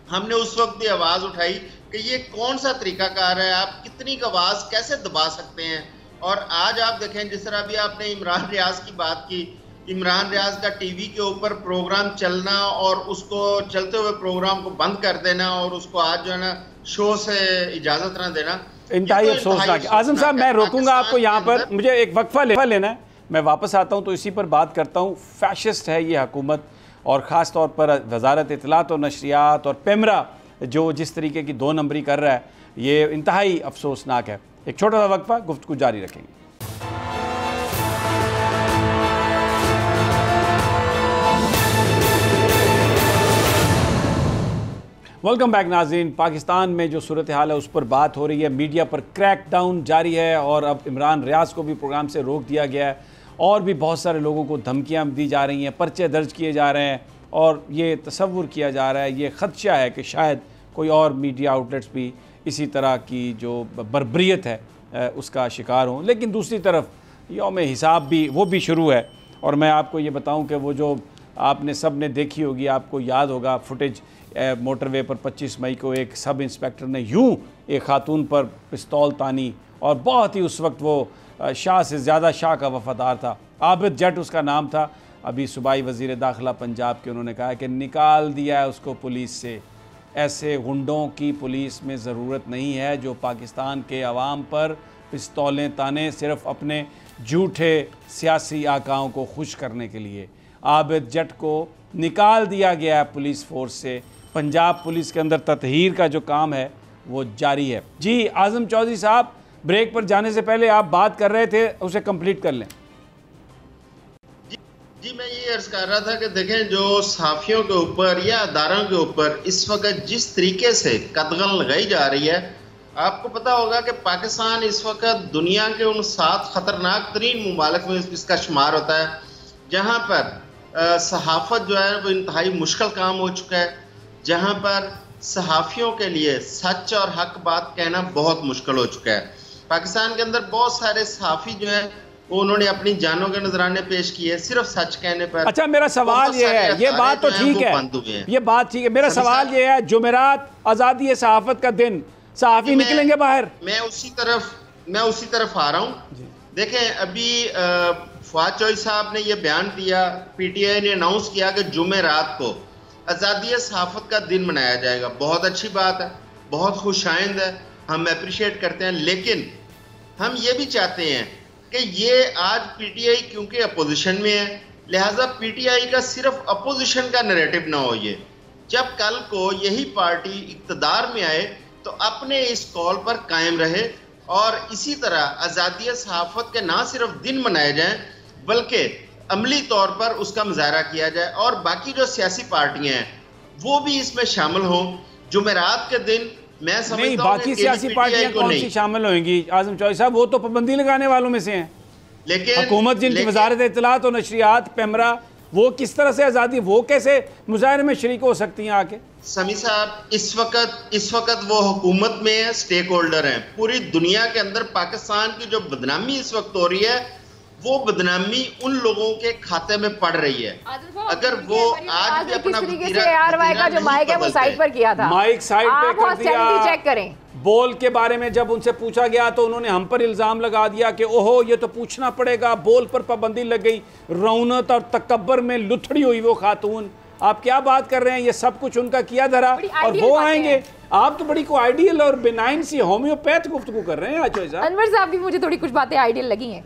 Speaker 2: हमने उस वक्त भी आवाज़ उठाई कि ये कौन सा तरीकाकार है, आप कितनी आवाज़ कैसे दबा सकते हैं। और आज आप देखें, जिस तरह भी आपने इमरान रियाज की बात की, इमरान रियाज का TV के ऊपर प्रोग्राम चलना और उसको चलते हुए प्रोग्राम को बंद कर देना और उसको आज जो है ना शो से इजाज़त ना देना,
Speaker 1: इंतहाई अफसोसनाक। आजम साहब मैं रोकूंगा आपको यहाँ पर, मुझे एक वक्फा लेना है, मैं वापस आता हूँ तो इसी पर बात करता हूँ। फैशिस्ट है ये हुकूमत, और ख़ास तौर पर वजारत इत्तलात और नशरियात और पेमरा जो जिस तरीके की 2 नंबरी कर रहा है, ये इंतहाई अफसोसनाक है। एक छोटा सा वक्फा, गुफ्तगू जारी रखेंगे। वेलकम बैक नाज़रीन। पाकिस्तान में जो सूरत हाल है उस पर बात हो रही है, मीडिया पर क्रैक डाउन जारी है और अब इमरान रियाज को भी प्रोग्राम से रोक दिया गया है, और भी बहुत सारे लोगों को धमकियां दी जा रही हैं, पर्चे दर्ज किए जा रहे हैं, और ये तसव्वुर किया जा रहा है, ये ख़दशा है कि शायद कोई और मीडिया आउटलेट्स भी इसी तरह की जो बर्बरियत है उसका शिकार हों। लेकिन दूसरी तरफ यौम हिसाब भी वो भी शुरू है, और मैं आपको ये बताऊं कि वो जो आपने सब ने देखी होगी, आपको याद होगा फुटेज, मोटरवे पर 25 मई को एक सब इंस्पेक्टर ने यूं एक खातून पर पिस्तौल तानी, और बहुत ही उस वक्त वो शाह से ज़्यादा शाह का वफादार था, आबिद जट उसका नाम था। अभी सूबाई वज़ीर दाखिला पंजाब के उन्होंने कहा कि निकाल दिया है उसको पुलिस से। ऐसे गुंडों की पुलिस में ज़रूरत नहीं है जो पाकिस्तान के अवाम पर पिस्तौलें ताने सिर्फ़ अपने झूठे सियासी आकाओं को खुश करने के लिए। आबिद जट को निकाल दिया गया है पुलिस फोर्स से। पंजाब पुलिस के अंदर ततहीर का जो काम है वो जारी है। जी आज़म चौधरी साहब, ब्रेक पर जाने से पहले आप बात कर रहे थे, उसे कंप्लीट कर लें।
Speaker 2: जी मैं ये अर्ज कर रहा था कि देखें, जो सहाफ़ियों के ऊपर या अदारों के ऊपर इस वक्त जिस तरीके से कदगन लगाई जा रही है, आपको पता होगा कि पाकिस्तान इस वक्त दुनिया के उन 7 ख़तरनाक तरीन ममालिक में इसका शुमार होता है जहाँ पर सहाफ़त जो है वो इंतहाई मुश्किल काम हो चुका है, जहाँ पर सहाफ़ियों के लिए सच और हक बात कहना बहुत मुश्किल हो चुका है। पाकिस्तान के अंदर बहुत सारे सहाफ़ी जो है वो उन्होंने अपनी जानों के नजराने पेश किए सिर्फ सच कहने पर।
Speaker 1: अच्छा मेरा सवाल ये है, ये बात तो ठीक है, ये बात ठीक है, मेरा सवाल ये है, जुमेरात आज़ादी सहाफ़त का दिन, सहाफ़ी निकलेंगे बाहर? मैं उसी
Speaker 2: तरफ आ रहा हूँ। देखें, अभी फवाद चौधरी साहब ने ये बयान दिया, पीटीआई ने अनाउंस किया कि जुमेरात को आज़ादी सहाफ़त का दिन मनाया जाएगा। बहुत अच्छी बात है, बहुत खुशाइंद है, हम अप्रिशिएट करते हैं। लेकिन हम ये भी चाहते हैं कि ये आज पीटीआई क्योंकि अपोजिशन में है, लिहाजा पीटीआई का सिर्फ अपोजिशन का नैरेटिव ना हो। ये जब कल को यही पार्टी इक़्तिदार में आए तो अपने इस कॉल पर कायम रहे, और इसी तरह आज़ादी सहाफ़त के ना सिर्फ दिन मनाए जाएं बल्कि अमली तौर पर उसका मुजाहरा किया जाए, और बाकी जो सियासी पार्टियां हैं वो भी इसमें शामिल हों। जुमेरात के दिन मैं समझता हूं
Speaker 1: बाकी सियासी पार्टियां कौन सी शामिल होंगी आज़म चौधरी साहब? वो तो पाबंदी लगाने वालों में से हैं।
Speaker 2: लेकिन
Speaker 1: हुकूमत जिनकी वजारत इत्तलात और नशरियात पेमरा, वो किस तरह से आज़ादी, वो कैसे मुजाहरे में शरीक हो सकती हैं आके?
Speaker 2: समी साहब, इस वक्त वो हुकूमत में है, स्टेक होल्डर हैं। पूरी दुनिया के अंदर पाकिस्तान की जो बदनामी इस वक्त हो रही है वो बदनामी उन लोगों के खाते में पड़ रही है। अगर वो आज भी अपना
Speaker 4: जो माइक है वो साइड पर किया था,
Speaker 1: माइक साइड पे कर दिया।
Speaker 4: चेक करें।
Speaker 1: बोल के बारे में जब उनसे पूछा गया तो उन्होंने हम पर इल्ज़ाम लगा दिया कि ओहो ये तो पूछना पड़ेगा, बोल पर पाबंदी लग गई। रौनत और तकब्बर में लुथड़ी हुई वो खातून। आप क्या बात कर रहे हैं? ये सब कुछ उनका किया धरा और वो आएंगे। आप तो बड़ी को आइडियल और बेनाइन सी होम्योपैथ गुफ्तगू कर रहे हैं आज।
Speaker 4: अनवर साहब की मुझे थोड़ी कुछ बातें आइडियल लगी हैं।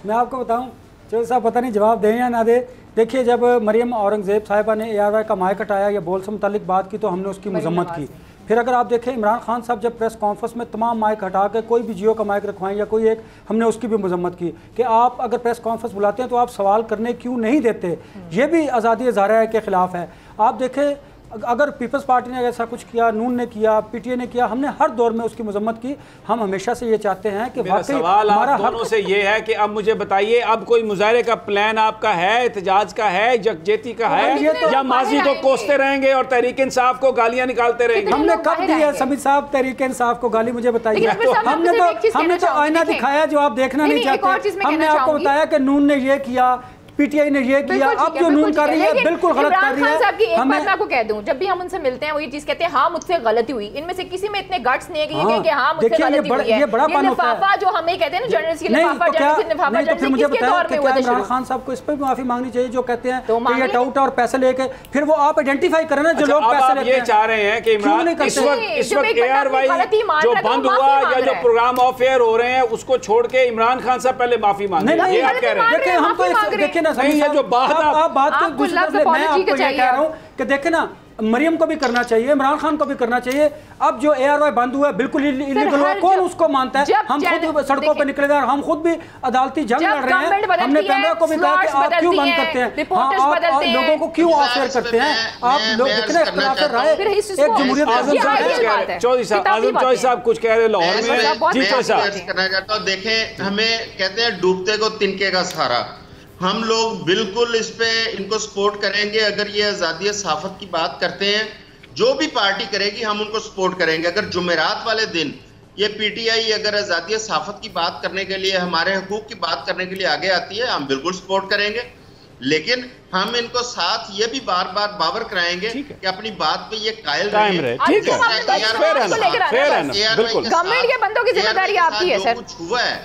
Speaker 3: मैं आपको बताऊं, चौधरी साहब पता नहीं जवाब दें या ना दे। देखिए, जब मरियम औरंगज़ेब साहिबा ने ARY का माइक हटाया या बोल से मुतालिक बात की तो हमने उसकी मजम्मत की। फिर अगर आप देखें, इमरान खान साहब जब प्रेस कॉन्फ्रेंस में तमाम माइक हटा के कोई भी जियो का माइक रखवाएं या कोई एक, हमने उसकी भी मजम्मत की कि आप अगर प्रेस कॉन्फ्रेंस बुलाते हैं तो आप सवाल करने क्यों नहीं देते। ये भी आज़ादी इज़हार के ख़िलाफ़ है। आप देखें, अगर पीपल्स पार्टी ने ऐसा कुछ किया, नून ने किया, पीटीआई ने किया, हमने हर दौर में उसकी मजम्मत की। हम हमेशा से ये चाहते हैं कि
Speaker 1: सवाल आप दोनों से ये है कि अब मुझे बताइए, अब कोई मुजाहरे का प्लान आपका है, एहतजाज का है, यकजहती का है, या माजी को कोसते रहेंगे और तहरीक इंसाफ को गालियां निकालते रहेंगे?
Speaker 3: हमने कब दी है समीर साहब तहरीक इंसाफ को गाली? मुझे बताइए। हमने तो आईना दिखाया जो आप देखना नहीं चाहते। हमने आपको बताया कि नून ने ये किया, पीटीआई ने ये किया, अब जो नून कर रही है बिल्कुल गलत कर रही है।
Speaker 4: साहब की एक बात मैं आपको कह दूं, जब भी हम उनसे मिलते हैं वही चीज कहते हैं हाँ मुझसे गलती हुई। इनमें से किसी में इतने गट्स नहीं है कि ये कहे कि हाँ मुझसे गलती हुई है।
Speaker 3: ये बड़ा पान होता है
Speaker 4: जो हमें कहते हैं ना जर्नलिस्ट के लिफाफा, जर्नलिस्ट लिफाफा,
Speaker 3: जर्नलिस्ट मुझे बताया कि इमरान खान साहब को इस पर माफी मांगनी चाहिए जो कहते हैं कि ये टाउट और पैसे लेके, फिर वो आप आइडेंटिफाई करें ना जो लोग पैसे लेते हैं।
Speaker 1: ये चाह रहे हैं कि इमरान इस वक्त एआरवाई जो बंद हुआ या जो प्रोग्राम ऑफ एयर हो रहे हैं उसको छोड़ के इमरान खान साहब पहले माफी मांगे, ये आप कह रहे हैं।
Speaker 3: देखिए हम तो देखिए ना,
Speaker 1: जो बात
Speaker 3: आप बात मैं आपको ये कह रहा हूँ कि देखे ना, मरियम को भी करना चाहिए, इमरान खान को भी करना चाहिए। अब जो एआरवाई बंद हुआ है बिल्कुल इलीगल हुआ, कौन उसको मानता है? हम खुद सड़कों पे निकलेगा और हम खुद भी अदालती जंग लड़ रहे हैं। हमने पैमरा को भी कहा कि आप क्यों बंद करते हैं, आप लोगों को क्यों ऑफेयर करते हैं? आप लोग कितने इख्तिलाफ राय एक जमहूरियत
Speaker 1: चौधरी साहब कुछ कह रहे लाहौर में। जी चौधरी साहब
Speaker 2: करना चाहता हूँ, देखें हमें कहते हैं डूबते को तिनके का सहारा, हम लोग बिल्कुल इस पे इनको सपोर्ट करेंगे। अगर ये आज़ादी सहाफत की बात करते हैं, जो भी पार्टी करेगी हम उनको सपोर्ट करेंगे। अगर जुमेरात वाले दिन ये पीटीआई अगर आज़ादी सहाफत की बात करने के लिए, हमारे हुकूक की बात करने के लिए आगे आती है, हम बिल्कुल सपोर्ट करेंगे। लेकिन हम इनको साथ ये भी बार बार बावर कराएंगे कि अपनी बात पे ये कायल रहे।
Speaker 1: ठीक है,
Speaker 4: गवर्नमेंट के बंदों की जिम्मेदारी आपकी है सर।
Speaker 2: कुछ हुआ है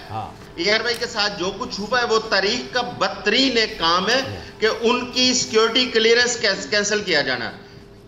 Speaker 2: एआरवाई के साथ, जो कुछ हुआ है वो तारीख का बदतरीन एक काम है कि उनकी सिक्योरिटी क्लियरेंस कैंसिल किया जाना,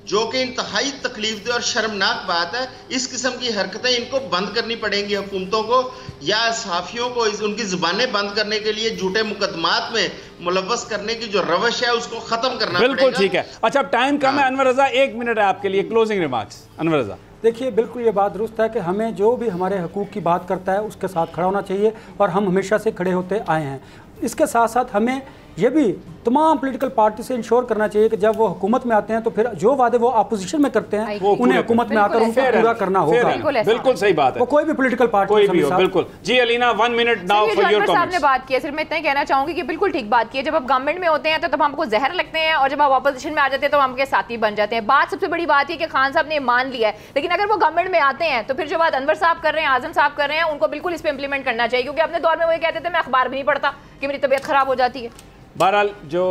Speaker 2: जो कि इंतहाई तकलीफ दे और शर्मनाक बात है। इस किस्म की हरकतें इनको बंद करनी पड़ेंगी हुकूमतों को, या सहाफियों को उनकी जुबानें बंद करने के लिए झूठे मुकदमात में मुलव्वस करने की जो रवश है उसको खत्म करना पड़ेगा।
Speaker 1: बिल्कुल ठीक है। अच्छा अब टाइम कम है, अनवर रजा 1 मिनट है आपके लिए, क्लोजिंग रिमार्क्स। अनवर रजा
Speaker 3: देखिए, बिल्कुल ये बात दुरुस्त है कि हमें जो भी हमारे हकूक़ की बात करता है उसके साथ खड़ा होना चाहिए और हम हमेशा से खड़े होते आए हैं। इसके साथ साथ हमें ये भी तमाम पॉलिटिकल पार्टी से इंश्योर करना चाहिए कि जब वो हुकूमत में आते हैं तो फिर जो वादे वो अपोजिशन में करते हैं उन्हें हुकूमत में आकर उनको पूरा करना होगा।
Speaker 1: बिल्कुल सही बात है,
Speaker 3: वो कोई भी पॉलिटिकल पार्टी
Speaker 1: कोई भी हो। बिल्कुल जी Aleena, 1 minute now for your comments.
Speaker 4: आपने बात की है, सिर्फ मैं इतना ही कहना चाहूंगी कि बिल्कुल ठीक बात की है। जब आप गवर्नमेंट में होते हैं तो तब हमको जहर लगते हैं और जब आप अपोजिशन में आ जाते हैं तो हम आपके साथी बन जाते हैं। बात सबसे बड़ी बात है कि खान साहब ने मान लिया है, लेकिन अगर वो गवर्नमेंट में आते हैं तो फिर जो बात अनवर साहब कर रहे हैं, आजम साहब कर रहे हैं, उनको बिल्कुल इस पर इंप्लीमेंट करना चाहिए। क्योंकि अपने दौर में वो कहते थे मैं अखबार भी नहीं पढ़ता कि मेरी तबीयत खराब हो जाती है।
Speaker 1: बहरहाल जो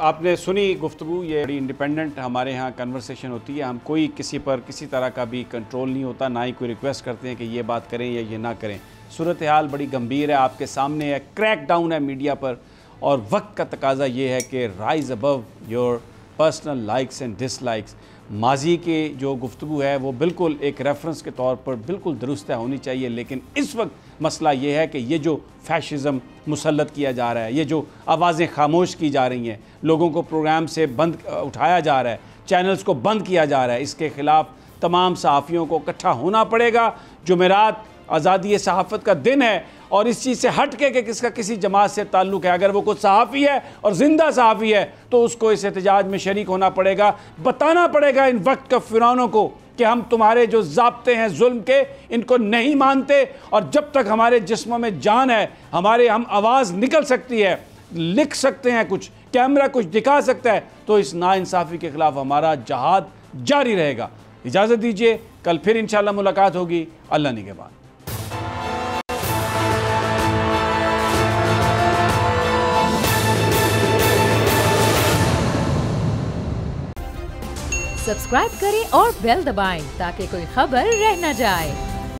Speaker 1: आपने सुनी गुफ्तगू, ये बड़ी इंडिपेंडेंट हमारे यहाँ कन्वर्सेशन होती है। हम कोई किसी पर किसी तरह का भी कंट्रोल नहीं होता, ना ही कोई रिक्वेस्ट करते हैं कि ये बात करें या ये ना करें। सूरत हाल बड़ी गंभीर है, आपके सामने है, क्रैक डाउन है मीडिया पर, और वक्त का तकाजा ये है कि rise above your personal likes and dislikes. माजी के जो गुफ्तगू है वो बिल्कुल एक रेफरेंस के तौर पर बिल्कुल दुरुस्त होनी चाहिए, लेकिन इस वक्त मसला ये है कि ये जो फैशिज़म मुसल्लत किया जा रहा है, ये जो आवाज़ें खामोश की जा रही हैं, लोगों को प्रोग्राम से बंद उठाया जा रहा है, चैनल्स को बंद किया जा रहा है, इसके ख़िलाफ़ तमाम सहाफ़ियों को इकट्ठा होना पड़ेगा। जुमेरात आज़ादी सहाफ़त का दिन है और इस चीज़ से हट के कि किसका किसी जमात से ताल्लुक़ है, अगर वो कुछ सहाफ़ी है और ज़िंदा सहाफ़ी है तो उसको इस एहतजाज में शरीक होना पड़ेगा। बताना पड़ेगा इन वक्त के फ़िरौनों को कि हम तुम्हारे जो ज़ाब्ते हैं जुल्म के, इनको नहीं मानते, और जब तक हमारे जिस्मों में जान है, हम आवाज़ निकल सकती है, लिख सकते हैं, कुछ कैमरा कुछ दिखा सकता है, तो इस नाइंसाफ़ी के ख़िलाफ़ हमारा जहाद जारी रहेगा। इजाज़त दीजिए, कल फिर इंशाअल्लाह मुलाकात होगी। अल्लाह निगहबान।
Speaker 5: सब्सक्राइब करें और बेल दबाएं ताकि कोई खबर रह न जाए।